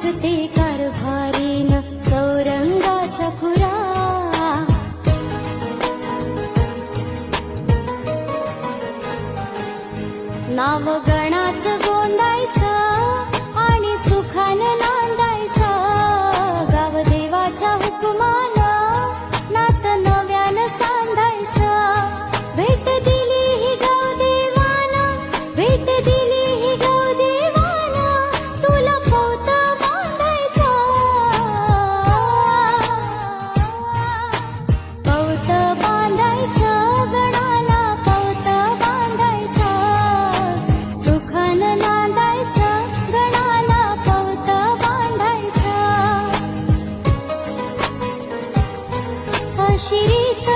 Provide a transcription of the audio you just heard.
दिसते कारभारीन चौरंगाच्या खुरा. नाव गणाचं गोंदायचं आणि सुखानं नांदायचं. गाव देवाच्या हुकुमानं नातं नव्यानं सांधायचं. भेट दिली ही गाव देवानं, भेट दिली ही गाव देवानं, तुला पौत बांधायचं. पौत बांधायचं गणाला, पौत बांधायचं. सुखानं नांदायचं गणाला, पौत बांधायचं. अशी रीत